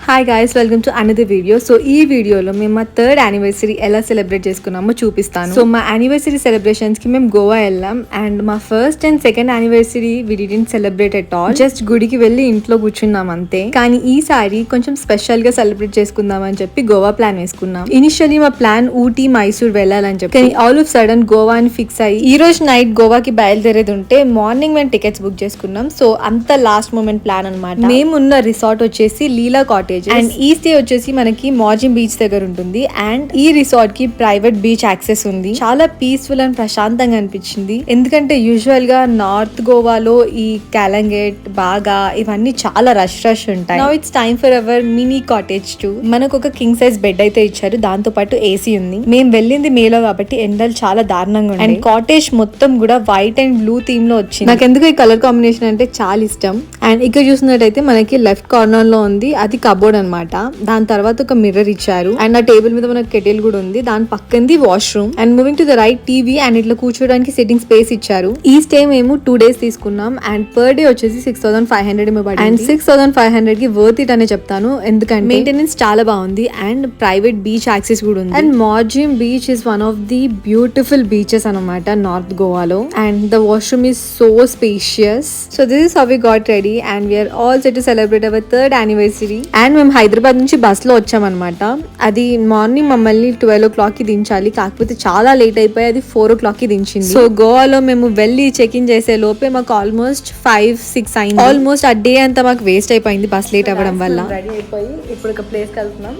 Hi guys, welcome to another video. So ఈ వీడియోలో మేము మా థర్డ్ యానివర్సరీ ఎలా సెలబ్రేట్ చేసుకున్నామో చూపిస్తాను. సో మా యానివర్సరీ సెలబ్రేషన్స్ కి మేము గోవా వెళ్ళాం. అండ్ మా first and second anniversary we didn't celebrate at all. Just గుడికి వెళ్ళి ఇంట్లో కూర్చున్నాం అంతే. కానీ ఈసారి కొంచెం స్పెషల్ గా సెలబ్రేట్ చేసుకుందాం అని చెప్పి గోవా ప్లాన్ వేసుకున్నాం. ఇనిషియలీ మా ప్లాన్ ఊటీ, మైసూర్ వెళ్ళాలని చెప్పి, కానీ ఆల్ ఆఫ్ సడన్ గోవా అని ఫిక్స్ అయ్యి ఈ రోజు నైట్ గోవాకి బయలుదేరేది ఉంటే మార్నింగ్ మేము టికెట్స్ బుక్ చేసుకున్నాం. సో అంత లాస్ట్ మూమెంట్ ప్లాన్ అనమాట. మేమున్న రిసార్ట్ వచ్చేసి లీలా కాటేజ్ అండ్ ఈ స్టే వచ్చేసి మనకి మార్జిన్ బీచ్ దగ్గర ఉంటుంది. అండ్ ఈ రిసార్ట్ కి ప్రైవేట్ బీచ్ యాక్సెస్ ఉంది. చాలా పీస్ఫుల్ అండ్ ప్రశాంతంగా అనిపించింది. ఎందుకంటే యూజువల్ గా నార్త్ గోవాలో ఈ క్యాలంగేట్, బాగా ఇవన్నీ చాలా రష్ ఉంటాయి. Now it's time for hour mini cottage two. మనకు ఒక కింగ్ సైజ్ బెడ్ అయితే ఇచ్చారు, దాంతో పాటు ఏసీ ఉంది. మేము వెళ్ళింది మేలో కాబట్టి ఎండలు చాలా దారుణంగా ఉన్నాయి. అండ్ కాటేజ్ మొత్తం కూడా వైట్ అండ్ బ్లూ థీమ్ లో వచ్చింది. నాకు ఎందుకు ఈ కలర్ కాంబినేషన్ అంటే చాలా ఇష్టం. అండ్ ఇక్కడ చూసినట్టయితే మనకి లెఫ్ట్ కార్నర్ లో ఉంది, అది కబోర్డ్ అనమాట. దాని తర్వాత ఒక మిర్రర్ ఇచ్చారు. అండ్ ఆ టేబుల్ మీద మనకి కెటిల్ కూడా ఉంది. దాని పక్కంది washroom. And moving to the right TV and ఇట్లా కూర్చోడానికి సిట్టింగ్ స్పేస్ ఇచ్చారు. ఈ స్టే మేము 2 days తీసుకున్నాం. అండ్ పర్ డే వచ్చేసి 6,500 అండ్ 6,500 కి వర్త్ ఇట్ అనే చెప్తాను. ఎందుకంటే మెయింటెనెన్స్ చాలా బాగుంది అండ్ ప్రైవేట్ బీచ్ యాక్సెస్ కూడా ఉంది. And Morjim beach is one of the beautiful beaches అనమాట నార్త్ గోవాలో. And the washroom is so spacious. So this is how we got ready and we're all set to celebrate our third anniversary. And మేము హైదరాబాద్ నుంచి bus లో వచ్చామన్నమాట. అది morning మమ్మల్ని 12 o'clock కి దించాలి, కాకపోతే చాలా లేట్ అయిపోయి అది 4 o'clock కి దించింది. సో గోవాలో మేము వెళ్ళి చెక్ ఇన్ చేసే లోపే మాకు ఆల్మోస్ట్ 5-6 అయింది. ఆల్మోస్ట్ ఆ డే అంతా మాకు వేస్ట్ అయిపోయింది బస్ లేట్ అవ్వడం వల్ల. రెడీ అయిపోయి ఇప్పుడు ఒక ప్లేస్ కి వెళ్తున్నాం.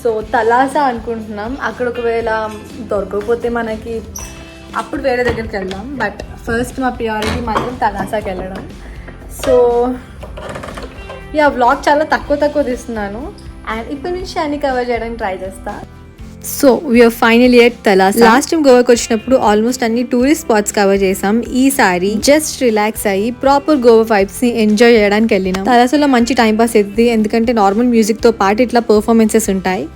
సో తలాసా అనుకుంటున్నాం. అక్కడ ఒకవేళ దొరకకపోతే మనకి అప్పుడు వేరే దగ్గరికి వెళ్దాం. బట్ ఫస్ట్ మా ప్రియారిటీ మాత్రం తలాసాకి వెళ్ళడం. సో యా, వ్లాగ్ చాలా తక్కువ తీస్తున్నాను అండ్ ఇప్పటి నుంచి అన్ని కవర్ చేయడానికి ట్రై చేస్తా. So we are finally at Thalassa. Last time గోవాకి వచ్చినప్పుడు ఆల్మోస్ట్ అన్ని టూరిస్ట్ స్పాట్స్ కవర్ చేసాం. ఈసారి జస్ట్ రిలాక్స్ అయ్యి ప్రాపర్ గోవా వైబ్స్ ని ఎంజాయ్ చేయడానికి వెళ్ళినాం. తలాసాలో మంచి టైం పాస్ అవుతుంది, ఎందుకంటే నార్మల్ మ్యూజిక్ తో పాటు ఇట్లా పర్ఫార్మెన్సెస్ ఉంటాయి.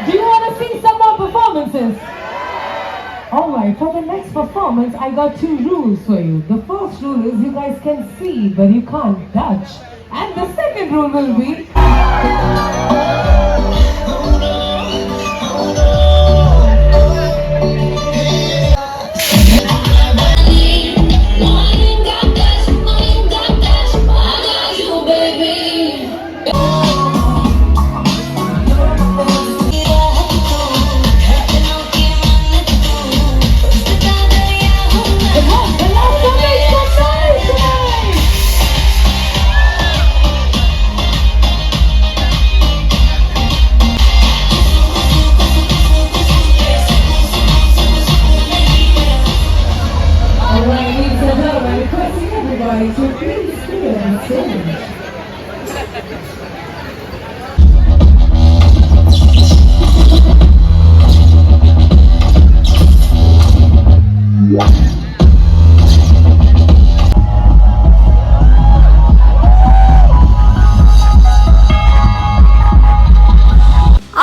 Do you want to see some more performances? Alright, for the next performance, I got 2 rules for you. The first rule is you guys can see, but you can't touch. And the second rule will be...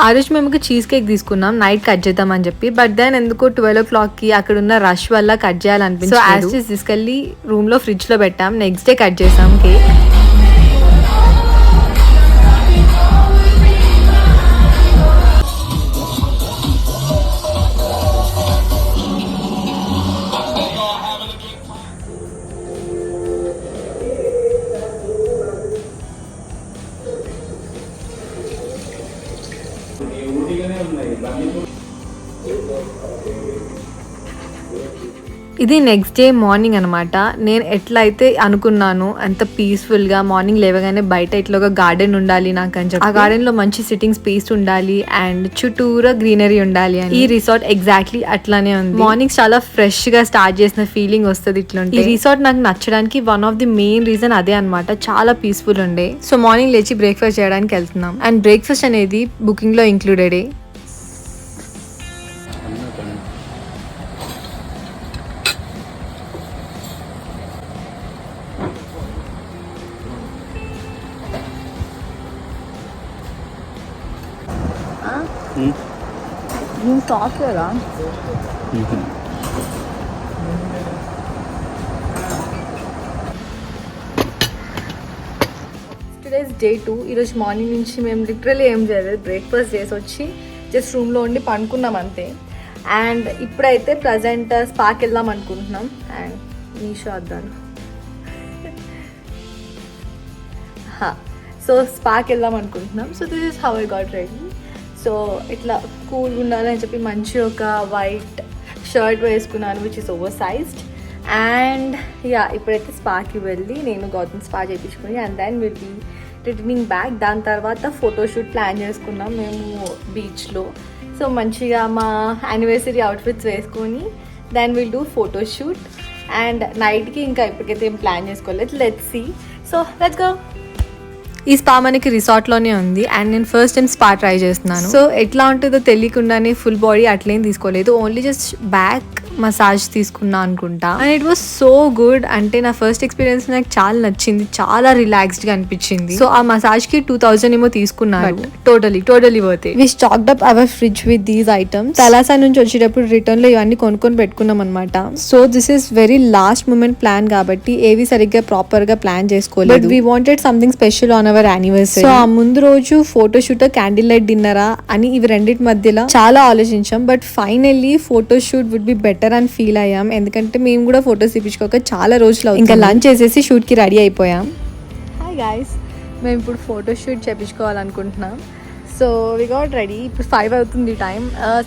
ఆ రోజు మేము ఒక cheese cake తీసుకున్నాం night cut చేద్దాం అని చెప్పి. But then ఎందుకో 12 o'clock కి అక్కడ ఉన్న రష్ వల్ల కట్ చేయాలనిపించింది. సో యాస్టిస్ తీసుకెళ్లి రూమ్ లో ఫ్రిడ్జ్ లో పెట్టాం. నెక్స్ట్ డే కట్ చేసాం కేక్. ఇది నెక్స్ట్ డే మార్నింగ్ అనమాట. నేను ఎట్లా అయితే అనుకున్నాను అంత పీస్ఫుల్ గా మార్నింగ్ లేవగానే బయట ఇట్లా ఒక గార్డెన్ ఉండాలి నాకు అని చెప్పి, ఆ గార్డెన్ లో మంచి సిట్టింగ్ స్పేస్ ఉండాలి అండ్ చుట్టూరా గ్రీనరీ ఉండాలి అని. ఈ రిసార్ట్ ఎగ్జాక్ట్లీ అట్లానే ఉంది. మార్నింగ్స్ చాలా ఫ్రెష్ గా స్టార్ట్ చేసిన ఫీలింగ్ వస్తుంది ఇట్లుంటే. ఈ రిసార్ట్ నాకు నచ్చడానికి one of the main reason అదే అనమాట. చాలా పీస్ఫుల్ ఉండే. సో మార్నింగ్ లేచి బ్రేక్ఫాస్ట్ చేయడానికి వెళ్తున్నాం. అండ్ బ్రేక్ఫాస్ట్ అనేది బుకింగ్ లో ఇంక్లూడెడ్. నేను షాక్ కదా. Today's day 2. ఈరోజు మార్నింగ్ నుంచి మేము లిటరల్లీ ఏం చేయలేదు, బ్రేక్ఫాస్ట్ చేసి వచ్చి జస్ట్ రూమ్లో ఉండి పండుకున్నాం అంతే. అండ్ ఇప్పుడైతే ప్రజెంట్ స్పాకి వెళ్దాం అనుకుంటున్నాం. అండ్ మీషో అద్దాను. సో స్పాకి వెళ్దాం అనుకుంటున్నాం. So this is how I got ready. So ఇట్లా కూల్గా ఉండాలని చెప్పి మంచి ఒక వైట్ షర్ట్ వేసుకున్నాను which is oversized. And yeah ఇప్పుడైతే స్పాకి వెళ్ళి నేను గౌతమ్ స్పా చేయించుకుని and then will be returning back. దాని తర్వాత ఫోటోషూట్ ప్లాన్ చేసుకున్నాం మేము బీచ్లో. సో మంచిగా మా యానివర్సరీ అవుట్ఫిట్స్ వేసుకొని then will do photoshoot. And నైట్కి ఇంకా ఇప్పటికైతే ఏం ప్లాన్ చేసుకోలేదు. Let's see. So let's go. ఈ స్పా మనకి రిసార్ట్లోనే ఉంది అండ్ నేను ఫస్ట్ టైం స్పా ట్రై చేస్తున్నాను. సో ఎట్లా ఉంటుందో తెలియకుండానే ఫుల్ బాడీ అట్లేం తీసుకోలేదు, ఓన్లీ జస్ట్ బ్యాక్ మసాజ్ తీసుకున్నా అనుకుంటా. And it was so good. అంటే నా ఫస్ట్ ఎక్స్పీరియన్స్ నాకు చాలా నచ్చింది, చాలా రిలాక్స్డ్గా అనిపించింది. సో ఆ మసాజ్కి 2000 ఏమో తీసుకున్నాను. Totally worth it. We stacked up our fridge with these items. Thalassa నుంచి వచ్చేటప్పుడు రిటర్న్ లో ఇవన్నీ కొనుక్కొని పెట్టుకున్నాం అనమాట. So this is very last moment plan కాబట్టి ఏవి సరిగ్గా ప్రాపర్ గా ప్లాన్ చేసుకోలేదు. But we wanted something special on our anniversary. So ఆ ముందు రోజు ఫోటోషూట్, క్యాండిల్ లైట్ డిన్నరా అని ఇవి రెండింటి మధ్యలో చాలా ఆలోచించాం. But finally photoshoot would be better అని ఫీల్ అయ్యాం. ఎందుకంటే మేము కూడా ఫోటోస్ తీపించుకోక చాలా రోజులు అవుతుంది. ఇంకా లంచ్ చేసేసి షూట్ కి రెడీ అయిపోయాం. హాయ్ గైస్, మేము ఇప్పుడు ఫోటోషూట్ చేపించుకోవాలనుకుంటున్నాం. So we got ready. ఇప్పుడు 5 అవుతుంది టైం,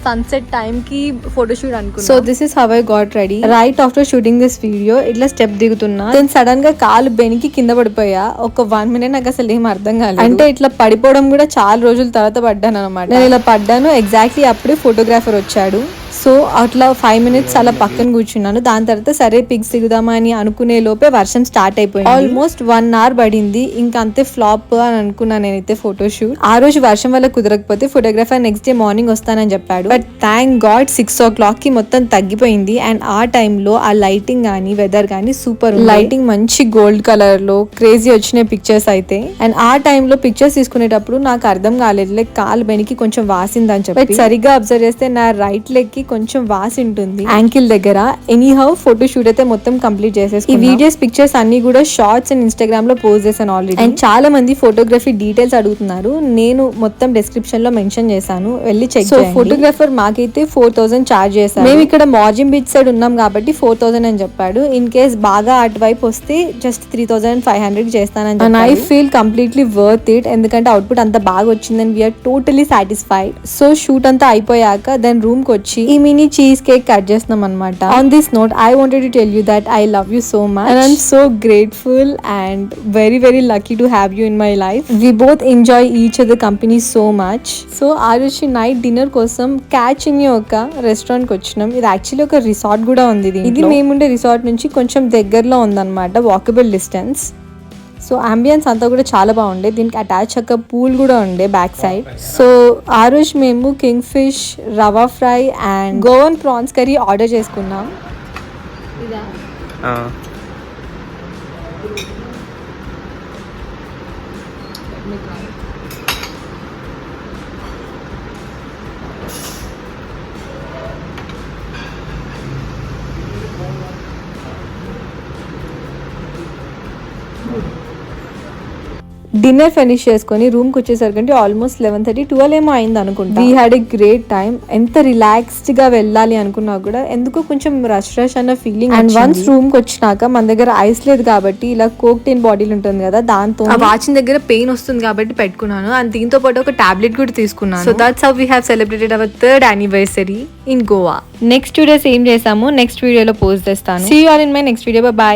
సన్సెట్ టైంకి ఫోటోషూట్ అనుకున్నాం. So this is how I got ready. Right after shooting this video ఇట్లా స్టెప్ దిగుతున్నా, దెన్ సడన్ గా కాలు బెనికి కింద పడిపోయా. ఒక 1 minute నాకు అసలు ఏం అర్థం కాలేదు. అంటే ఇట్లా పడిపోవడం కూడా చాలా రోజుల తర్వాత పడ్డాను అనమాట. నేను ఇలా పడ్డాను, ఎగ్జాక్ట్లీ అప్పుడే ఫోటోగ్రాఫర్ వచ్చాడు. సో అట్లా 5 minutes అలా పక్కన కూర్చున్నాను. దాని తర్వాత సరే పిక్స్ దిగుదామా అని అనుకునే లోపే వర్షం స్టార్ట్ అయిపోయింది. ఆల్మోస్ట్ 1 hour పడింది. ఇంకా అంతే ఫ్లాప్ అని అనుకున్నాను నేనైతే ఫోటోషూట్. ఆ రోజు వర్షం వల్ల కుదరకపోతే ఫోటోగ్రాఫర్ నెక్స్ట్ డే మార్నింగ్ వస్తానని చెప్పాడు. బట్ థ్యాంక్ గాడ్ 6 o'clock కి మొత్తం తగ్గిపోయింది. అండ్ ఆ టైంలో ఆ లైటింగ్ కానీ వెదర్ కానీ సూపర్. లైటింగ్ మంచి గోల్డ్ కలర్ లో క్రేజీ వచ్చినాయి పిక్చర్స్ అయితే. అండ్ ఆ టైంలో పిక్చర్స్ తీసుకునేటప్పుడు నాకు అర్థం కాలేదు, లైక్ కాలు బెనికి కొంచెం వాసిందని చెప్పి. సరిగ్గా అబ్జర్వ్ చేస్తే నా రైట్ లెగ్ కి కొంచెం వాసి ఉంటుంది యాంకిల్ దగ్గర. ఎనీహౌ ఫోటో షూట్ అయితే మొత్తం కంప్లీట్ చేసేసి ఈ వీడియోస్ పిక్చర్స్ అన్ని కూడా షార్ట్స్ అండ్ ఇన్స్టాగ్రామ్ లో పోస్ట్ చేశాను ఆల్రెడీ. అండ్ చాలా మంది ఫోటోగ్రఫీ డీటెయిల్స్ అడుగుతున్నారు, నేను మొత్తం డిస్క్రిప్షన్ లో మెన్షన్ చేశాను, వెళ్ళి చెక్ చేయండి. సో ఫోటోగ్రాఫర్ మాకైతే 4000 చార్జ్ చేశారు. మేము ఇక్కడ మార్జిన్ బీచ్ సైడ్ ఉన్నాం కాబట్టి 4000 అని చెప్పాడు. ఇన్ కేస్ బాగా అటువైపు వస్తే జస్ట్ 3500 చేస్తానని చెప్పాడు. And I feel completely worth it, ఎందుకంటే అవుట్పుట్ అంతా బాగా వచ్చిందని we're totally satisfied. So shoot అంతా అయిపోయాక దెన్ రూమ్ కి వచ్చి ఈ మినీ చీజ్ కేక్ కట్ చేస్తున్నాం అనమాట. On this note I wanted to tell you that I love you so much and I'm so grateful and very lucky to have you in my life. We both enjoy each other company so much. So ఆ రోజు night dinner కోసం catch in ఒక restaurant కి వచ్చినాం. ఇది actually ఒక resort కూడా ఉంది. ఇది మేముండే రిసార్ట్ నుంచి కొంచెం దగ్గరలో ఉందన్నమాట, వాకబుల్ డిస్టెన్స్. సో అంబియన్స్ అంతా కూడా చాలా బాగుండే. దీనికి అటాచ్ అక్క పూల్ కూడా ఉండే బ్యాక్ సైడ్. సో ఆ రోజు మేము king fish, rava fry and Goan prawns curry order చేసుకున్నాం. డిన్నర్ ఫినిష్ చేసుకుని రూమ్ కి వచ్చేసరికి ఆల్మోస్ట్ 11:30, 12 ఏమో అయింది అనుకుంటా. We had a great time. ఎంత రిలాక్స్డ్ గా వెళ్ళాలి అనుకున్నా కూడా ఎందుకో కొంచెం రష్ అన్న ఫీలింగ్. అండ్ వన్స్ రూమ్ కి వచ్చినాక మన దగ్గర ఐస్ లేదు కాబట్టి ఇలా కోక్ టిన్ బాటిల్ ఉంటుంది కదా, దాంతో వాచిన దగ్గర పెయిన్ వస్తుంది కాబట్టి పెట్టుకున్నాను. అండ్ దీంతో పాటు ఒక టాబ్లెట్ కూడా తీసుకున్నాను. So that's how we have celebrated our 3rd anniversary in Goa. Next 2 days ఏం చేసాము నెక్స్ట్ వీడియోలో పోస్ట్ చేస్తాను. See you all in my next video. By.